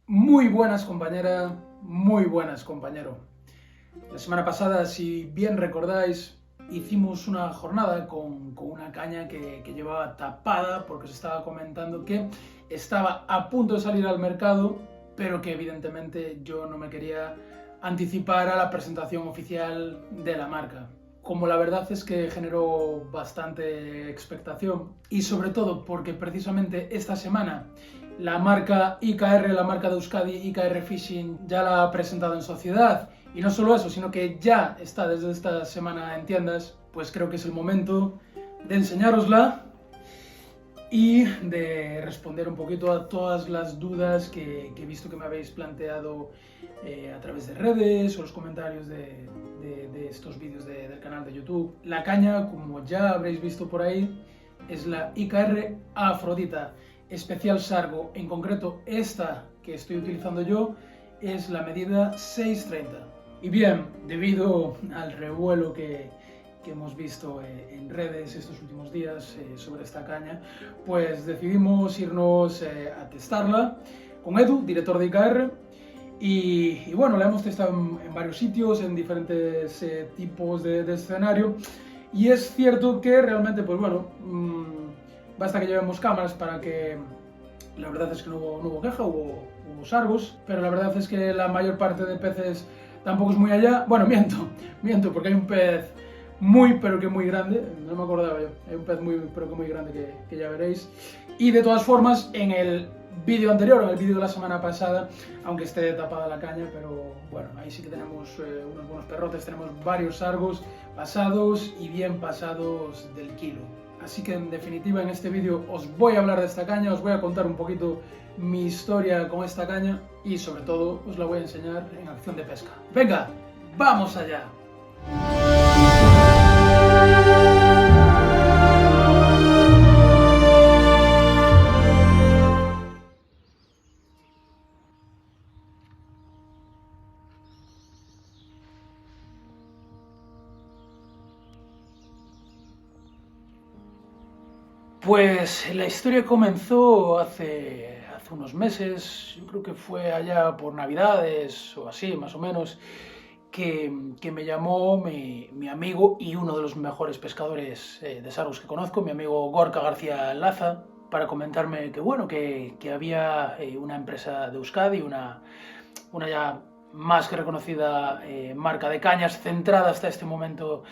Muy buenas compañera, muy buenas compañero. La semana pasada, si bien recordáis, hicimos una jornada con una caña que llevaba tapada porque se estaba comentando que estaba a punto de salir al mercado, pero que evidentemente yo no me quería anticipar a la presentación oficial de la marca. Como la verdad es que generó bastante expectación y sobre todo porque precisamente esta semana la marca IKR, la marca de Euskadi, IKR Fishing, ya la ha presentado en sociedad. Y no solo eso, sino que ya está desde esta semana en tiendas, pues creo que es el momento de enseñárosla y de responder un poquito a todas las dudas que he visto que me habéis planteado a través de redes o los comentarios de estos vídeos del canal de YouTube. La caña, como ya habréis visto por ahí, es la IKR Afrodita especial Sargo. En concreto, esta que estoy utilizando yo es la medida 630. Y bien, debido al revuelo que hemos visto en redes estos últimos días sobre esta caña, pues decidimos irnos a testarla con Edu, director de IKR, y bueno, la hemos testado en varios sitios, en diferentes tipos de escenario, y es cierto que realmente, pues bueno, basta que llevemos cámaras para que la verdad es que no hubo queja, hubo sargos, pero la verdad es que la mayor parte de peces tampoco es muy allá. Bueno, miento, porque hay un pez muy, pero que muy grande, no me acordaba yo, hay un pez muy, pero que muy grande que ya veréis. Y de todas formas, en el vídeo anterior, en el vídeo de la semana pasada, aunque esté tapada la caña, pero bueno, ahí sí que tenemos unos buenos perrotes, tenemos varios sargos pasados y bien pasados del kilo. Así que en definitiva en este vídeo os voy a hablar de esta caña, os voy a contar un poquito mi historia con esta caña y sobre todo os la voy a enseñar en acción de pesca. ¡Venga! ¡Vamos allá! Pues la historia comenzó hace unos meses, yo creo que fue allá por Navidades o así, más o menos, que me llamó mi amigo y uno de los mejores pescadores de sargos que conozco, mi amigo Gorka García Laza, para comentarme que bueno, que había una empresa de Euskadi, una ya más que reconocida marca de cañas centrada hasta este momento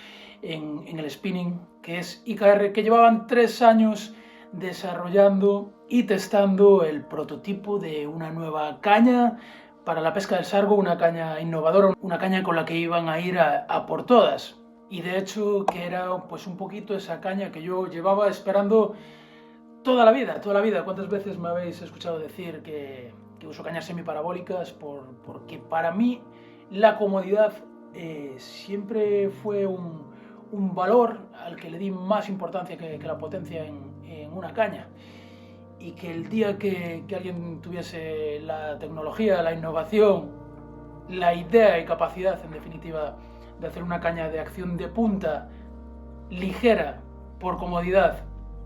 en el spinning, que es IKR, que llevaban 3 años desarrollando y testando el prototipo de una nueva caña para la pesca del sargo, una caña innovadora, una caña con la que iban a ir a por todas. Y de hecho que era pues un poquito esa caña que yo llevaba esperando toda la vida, toda la vida. ¿Cuántas veces me habéis escuchado decir que uso cañas semiparabólicas? Porque para mí la comodidad siempre fue un valor al que le di más importancia que la potencia en una caña. Y que el día que alguien tuviese la tecnología, la innovación, la idea y capacidad, en definitiva, de hacer una caña de acción de punta ligera, por comodidad,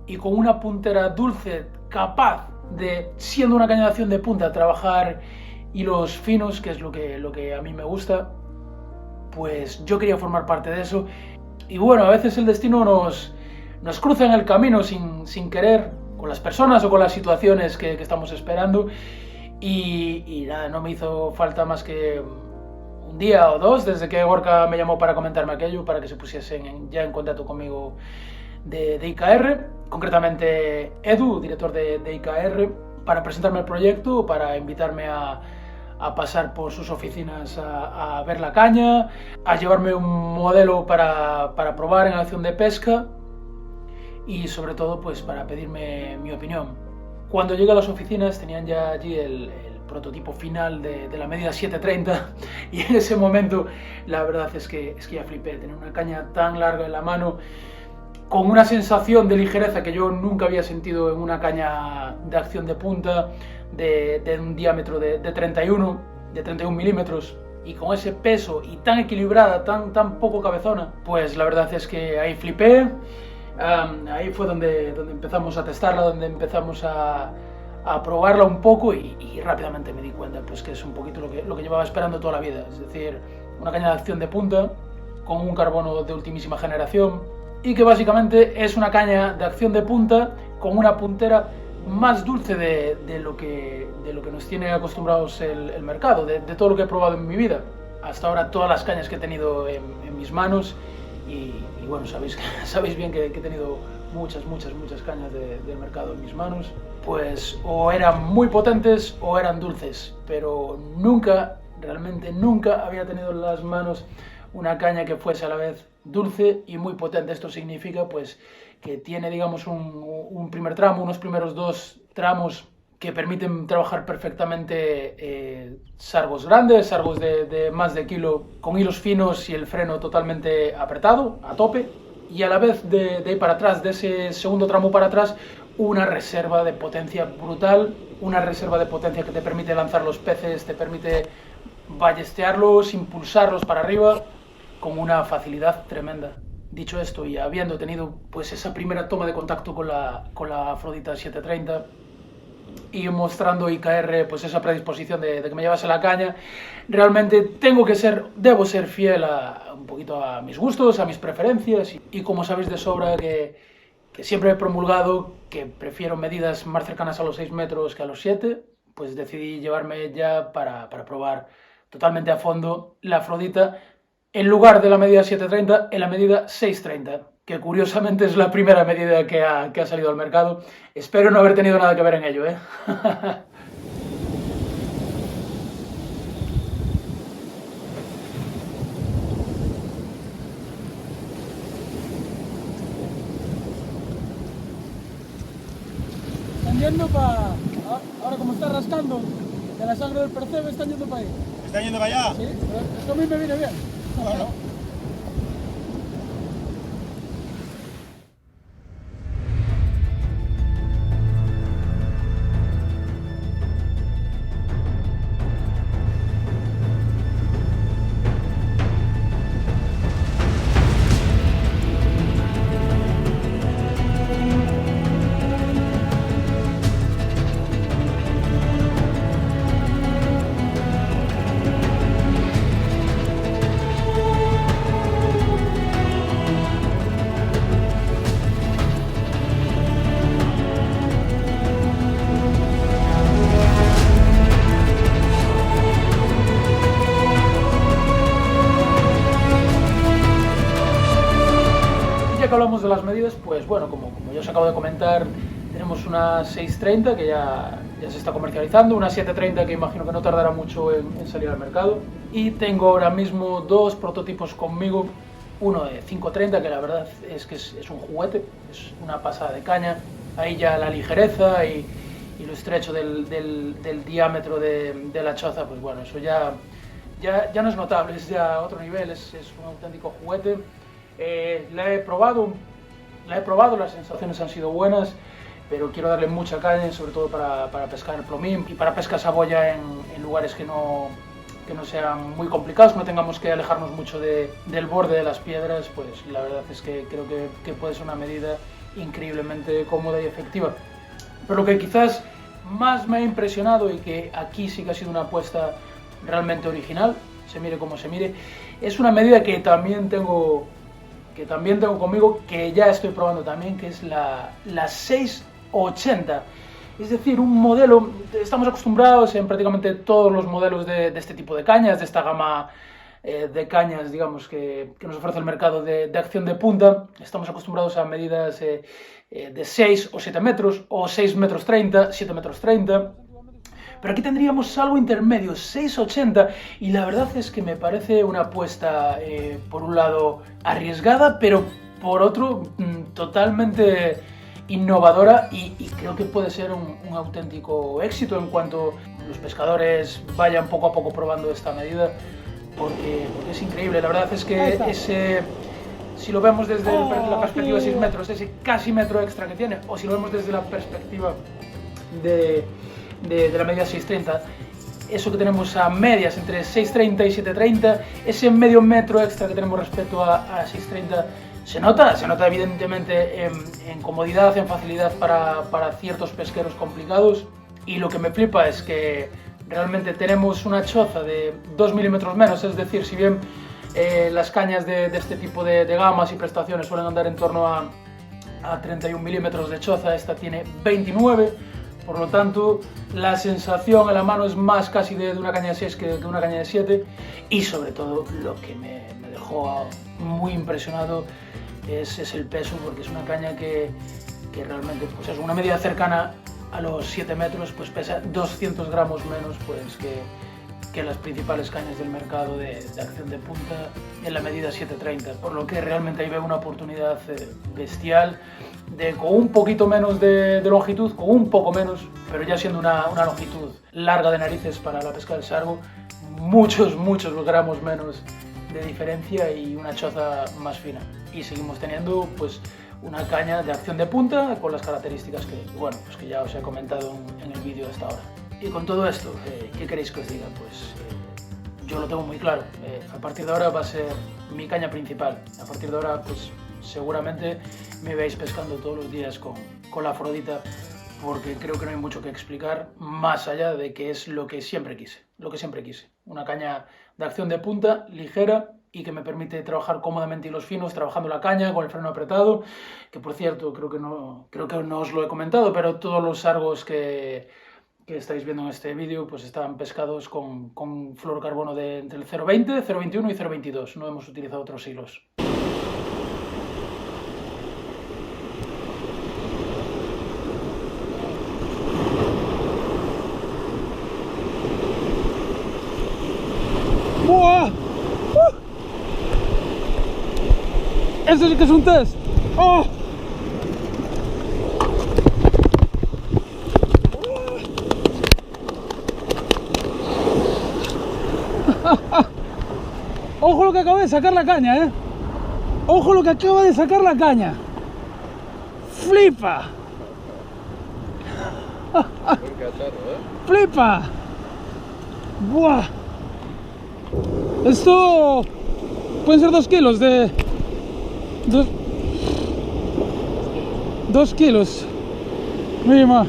y con una puntera dulce, capaz de, siendo una caña de acción de punta, trabajar hilos finos, que es lo que a mí me gusta, pues yo quería formar parte de eso. Y bueno, a veces el destino nos cruza en el camino sin querer, con las personas o con las situaciones que estamos esperando, y nada, no me hizo falta más que un día o dos desde que Gorka me llamó para comentarme aquello, para que se pusiesen ya en contacto conmigo de IKR, concretamente Edu, director de IKR, para presentarme el proyecto, para invitarme a pasar por sus oficinas a ver la caña, a llevarme un modelo para probar en acción de pesca y sobre todo pues para pedirme mi opinión. Cuando llegué a las oficinas tenían ya allí el prototipo final de la medida 730 y en ese momento la verdad es que ya flipé, tener una caña tan larga en la mano con una sensación de ligereza que yo nunca había sentido en una caña de acción de punta de un diámetro de 31 milímetros, y con ese peso y tan equilibrada, tan poco cabezona, pues la verdad es que ahí flipé. Ahí fue donde empezamos a testarla, donde empezamos a a probarla un poco y rápidamente me di cuenta pues, que es un poquito lo que llevaba esperando toda la vida. Es decir, una caña de acción de punta con un carbono de ultimísima generación y que básicamente es una caña de acción de punta con una puntera más dulce de lo que nos tiene acostumbrados el mercado, de todo lo que he probado en mi vida. Hasta ahora todas las cañas que he tenido en mis manos y bueno, sabéis bien que he tenido muchas cañas del mercado en mis manos, pues o eran muy potentes o eran dulces, pero nunca, realmente nunca había tenido en las manos una caña que fuese a la vez dulce y muy potente. Esto significa pues que tiene, digamos, un primer tramo, unos primeros dos tramos que permiten trabajar perfectamente sargos grandes, sargos de más de kilo, con hilos finos y el freno totalmente apretado, a tope, y a la vez de ahí para atrás, de ese segundo tramo para atrás, una reserva de potencia brutal, una reserva de potencia que te permite lanzar los peces, te permite ballestearlos, impulsarlos para arriba, con una facilidad tremenda. Dicho esto, y habiendo tenido pues esa primera toma de contacto con la Afrodita 730 y mostrando IKR pues esa predisposición de que me llevase la caña, realmente debo ser fiel un poquito a mis gustos, a mis preferencias y como sabéis de sobra que siempre he promulgado que prefiero medidas más cercanas a los 6 metros que a los 7, pues decidí llevarme ya para probar totalmente a fondo la Afrodita en lugar de la medida 730 en la medida 630, que curiosamente es la primera medida que ha salido al mercado. Espero no haber tenido nada que ver en ello, ¿eh? Están yendo para... Ahora como está rascando de la sangre del percebe, están yendo para ahí. ¿Están yendo para allá? Sí, pero esto a mí me viene bien. Bueno. Ya que hablamos de las medidas, pues bueno, como ya os acabo de comentar, tenemos una 630 que ya se está comercializando, una 730 que imagino que no tardará mucho en salir al mercado, y tengo ahora mismo dos prototipos conmigo, uno de 530 que la verdad es que es un juguete, es una pasada de caña, ahí ya la ligereza y lo estrecho del diámetro de la choza, pues bueno, eso ya no es notable, es ya otro nivel, es un auténtico juguete. La he probado, las sensaciones han sido buenas, pero quiero darle mucha caña, sobre todo para pescar el plomín y para pesca saboya en lugares que no sean muy complicados, que no tengamos que alejarnos mucho del borde de las piedras. Pues la verdad es que creo que puede ser una medida increíblemente cómoda y efectiva. Pero lo que quizás más me ha impresionado y que aquí sí que ha sido una apuesta realmente original, se mire como se mire, es una medida que también tengo conmigo, que ya estoy probando también, que es la 680. Es decir, un modelo, estamos acostumbrados en prácticamente todos los modelos de este tipo de cañas, de esta gama de cañas, digamos, que nos ofrece el mercado de acción de punta. Estamos acostumbrados a medidas de 6 o 7 metros, o 6 metros 30, 7 metros 30. Pero aquí tendríamos algo intermedio, 6,80, y la verdad es que me parece una apuesta, por un lado, arriesgada, pero por otro, totalmente innovadora y creo que puede ser un auténtico éxito en cuanto los pescadores vayan poco a poco probando esta medida, porque es increíble. La verdad es que si lo vemos desde la perspectiva de 6 metros, ese casi metro extra que tiene, o si lo vemos desde la perspectiva de la medida 630, eso que tenemos a medias entre 630 y 730, ese medio metro extra que tenemos respecto a 630, se nota evidentemente en comodidad, en facilidad para ciertos pesqueros complicados, Y lo que me flipa es que realmente tenemos una choza de 2 milímetros menos, es decir, si bien las cañas de este tipo de gamas y prestaciones suelen andar en torno a 31 milímetros de choza, esta tiene 29, por lo tanto la sensación en la mano es más casi de una caña de 6 que de una caña de 7, y sobre todo lo que me dejó muy impresionado es el peso, porque es una caña que realmente pues es una medida cercana a los 7 metros, pues pesa 200 gramos menos pues que las principales cañas del mercado de acción de punta en la medida 730, por lo que realmente ahí veo una oportunidad bestial de con un poquito menos de longitud, con un poco menos, pero ya siendo una longitud larga de narices para la pesca del sargo, muchos gramos menos de diferencia y una choza más fina. Y seguimos teniendo pues una caña de acción de punta con las características que, bueno, pues que ya os he comentado en el vídeo hasta ahora. Y con todo esto, ¿qué queréis que os diga? Pues yo lo tengo muy claro. A partir de ahora va a ser mi caña principal. A partir de ahora, pues seguramente me veáis pescando todos los días con la Afrodita, porque creo que no hay mucho que explicar más allá de que es lo que siempre quise. Una caña de acción de punta, ligera, y que me permite trabajar cómodamente hilos finos, trabajando la caña con el freno apretado, que por cierto, creo que no os lo he comentado, pero todos los sargos que estáis viendo en este vídeo pues están pescados con fluorocarbono de entre el 0,20, 0,21 y 0,22. No hemos utilizado otros hilos. ¡Buah! ¡Eso sí que es un test! ¡Oh! Ojo lo que acaba de sacar la caña, ¿eh? Ojo lo que acaba de sacar la caña. ¡Flipa! ¡Flipa! ¡Buah! Esto pueden ser 2 kilos de... 2 kilos. Mira,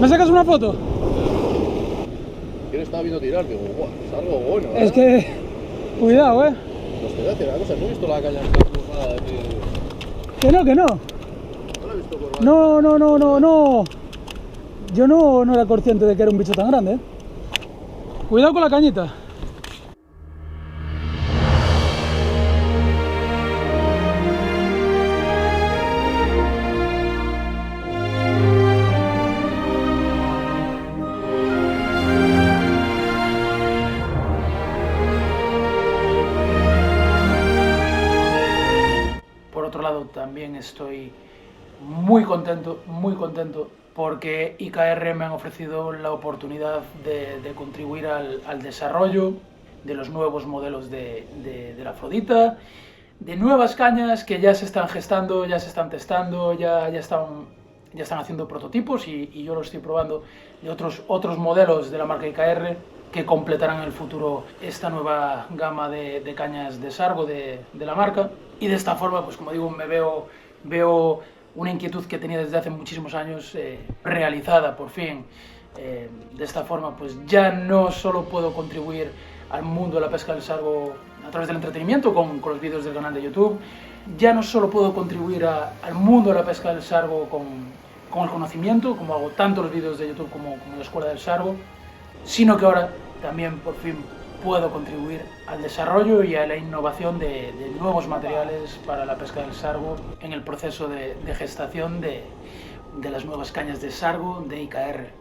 ¿me sacas una foto? Yo le estaba viendo tirar, digo, guau, es algo bueno, ¿eh? Es que... Cuidado, Pues te voy a decir una cosa, no he visto la caña curvada de... Que no. No la he visto curvada. No. Yo no era consciente de que era un bicho tan grande, ¿eh? Cuidado con la cañita. Por otro lado, también estoy muy contento porque IKR me han ofrecido la oportunidad de contribuir al desarrollo de los nuevos modelos de la Afrodita, de nuevas cañas que ya se están gestando, ya se están testando, ya están haciendo prototipos y yo lo estoy probando, de otros modelos de la marca IKR que completarán en el futuro esta nueva gama de cañas de sargo de la marca. Y de esta forma, pues como digo, me veo una inquietud que tenía desde hace muchísimos años realizada por fin. De esta forma, pues ya no solo puedo contribuir al mundo de la pesca del sargo a través del entretenimiento con los vídeos del canal de YouTube, ya no solo puedo contribuir al mundo de la pesca del sargo con el conocimiento, como hago tanto los vídeos de YouTube como la Escuela del Sargo, sino que ahora también por fin puedo contribuir al desarrollo y a la innovación de nuevos materiales para la pesca del sargo en el proceso de gestación de las nuevas cañas de sargo de IKR.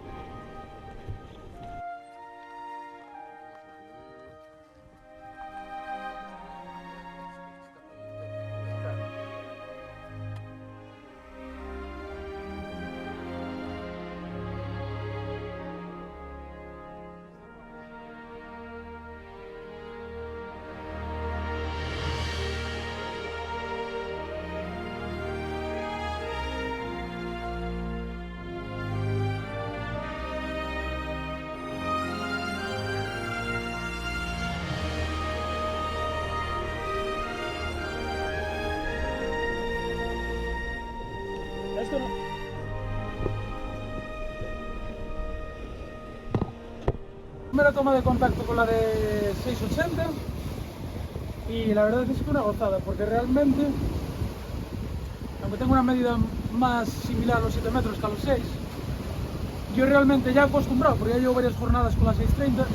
Primera toma de contacto con la de 680 y la verdad es que es una gozada, porque realmente, aunque tengo una medida más similar a los 7 metros que a los 6, yo realmente ya acostumbrado, porque ya llevo varias jornadas con la 630,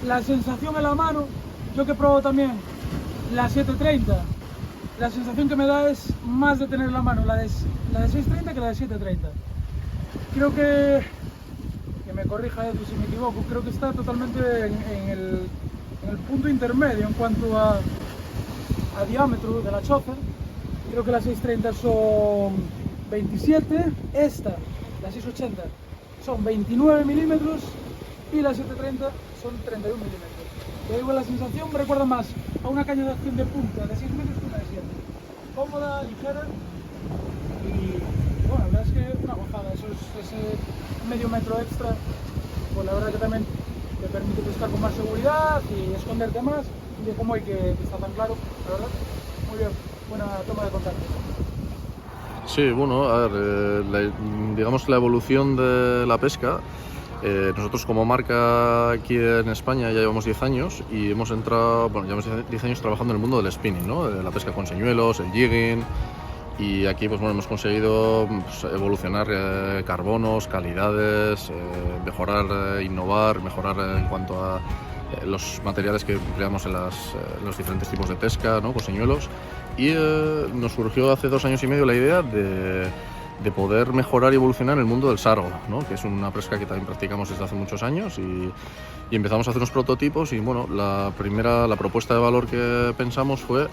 la sensación en la mano, yo que he probado también la 730, la sensación que me da es más de tener en la mano la de 630 que la de 730. Creo que me corrija Edu si me equivoco, creo que está totalmente en el punto intermedio en cuanto a diámetro de la choza. Creo que las 630 son 27, esta, la 680, son 29 milímetros y la 730 son 31 milímetros. Te digo, la sensación me recuerda más a una caña de acción de punta de 6 metros que una de 7. Cómoda, ligera y bueno, la verdad es que una gozada. Ese medio metro extra, pues la verdad que también te permite pescar con más seguridad y esconderte más. Y como hay que está tan claro, la verdad, muy bien, buena toma de contacto. Sí, bueno, a ver, digamos que la evolución de la pesca, nosotros como marca aquí en España ya llevamos 10 años y hemos entrado, bueno, llevamos 10 años trabajando en el mundo del spinning, ¿no? La pesca con señuelos, el jigging, y aquí pues bueno, hemos conseguido pues, evolucionar carbonos, calidades, mejorar, innovar, mejorar en cuanto a los materiales que empleamos en los diferentes tipos de pesca, ¿no? Con señuelos, y nos surgió hace 2 años y medio la idea de poder mejorar y evolucionar el mundo del sargo, ¿no? Que es una pesca que también practicamos desde hace muchos años y empezamos a hacer unos prototipos y bueno, la propuesta de valor que pensamos fue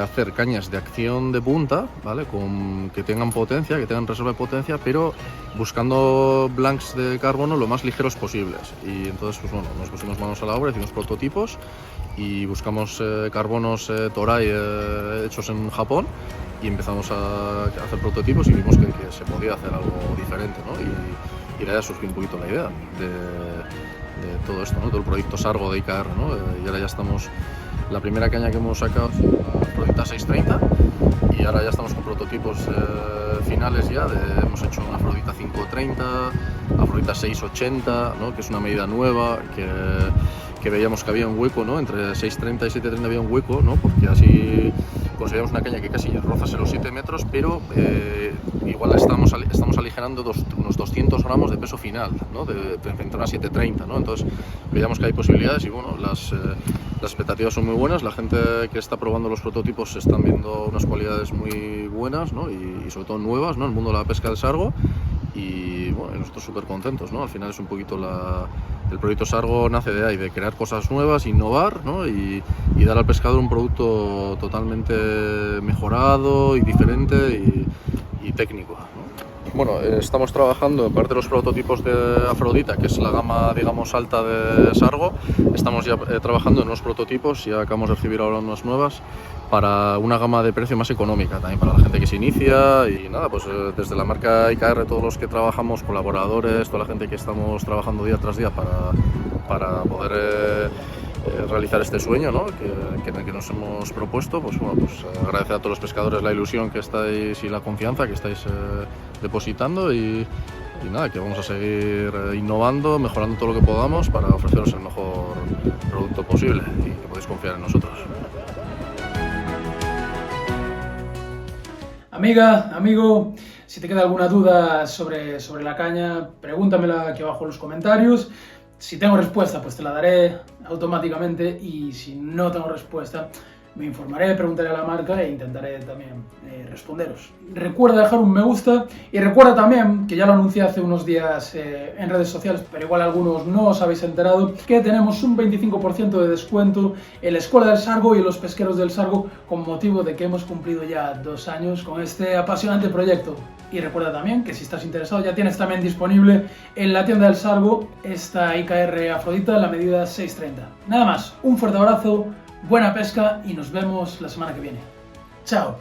hacer cañas de acción de punta, ¿vale? Que tengan potencia, que tengan reserva de potencia, pero buscando blanks de carbono lo más ligeros posibles. Y entonces, pues bueno, nos pusimos manos a la obra, hicimos prototipos y buscamos carbonos Toray hechos en Japón y empezamos a hacer prototipos y vimos que se podía hacer algo diferente, ¿no? Y de ahí surgió un poquito la idea de todo esto, ¿no? Todo el proyecto Sargo de IKR, ¿no? Y ahora ya estamos. La primera caña que hemos sacado es la Afrodita 630 y ahora ya estamos con prototipos finales ya. Hemos hecho una Afrodita 530, Afrodita 680, ¿no? Que es una medida nueva que veíamos que había un hueco, ¿no? Entre 630 y 730 había un hueco, ¿no? Porque así conseguíamos una caña que casi rozase los 7 metros, pero igual estamos aligerando unos 200 gramos de peso final, ¿no? Frente a una 730, ¿no? Entonces veíamos que hay posibilidades y bueno, las expectativas son muy buenas. La gente que está probando los prototipos están viendo unas cualidades muy buenas, ¿no? Y sobre todo nuevas, ¿no? En el mundo de la pesca del sargo. Y bueno, nosotros súper contentos, ¿no? Al final es un poquito el proyecto Sargo nace de ahí, de crear cosas nuevas, innovar, ¿no? Y dar al pescador un producto totalmente mejorado y diferente y técnico, ¿no? Bueno, estamos trabajando en parte de los prototipos de Afrodita, que es la gama, digamos, alta de Sargo. Estamos ya trabajando en unos prototipos, ya acabamos de recibir ahora unas nuevas, para una gama de precio más económica, también para la gente que se inicia. Y nada, pues desde la marca IKR, todos los que trabajamos, colaboradores, toda la gente que estamos trabajando día tras día para poder realizar este sueño, ¿no? que nos hemos propuesto, pues bueno, pues agradecer a todos los pescadores la ilusión que estáis y la confianza que estáis depositando y nada, que vamos a seguir innovando, mejorando todo lo que podamos para ofreceros el mejor producto posible y que podéis confiar en nosotros. Amiga, amigo, si te queda alguna duda sobre la caña, pregúntamela aquí abajo en los comentarios. Si tengo respuesta, pues te la daré automáticamente, y si no tengo respuesta, me informaré, preguntaré a la marca e intentaré también responderos. Recuerda dejar un me gusta y recuerda también, que ya lo anuncié hace unos días en redes sociales, pero igual algunos no os habéis enterado, que tenemos un 25% de descuento en la Escuela del Sargo y en los pesqueros del Sargo, con motivo de que hemos cumplido ya 2 años con este apasionante proyecto. Y recuerda también que si estás interesado, ya tienes también disponible en la tienda del Sargo esta IKR Afrodita en la medida 630. Nada más, un fuerte abrazo, buena pesca y nos vemos la semana que viene. ¡Chao!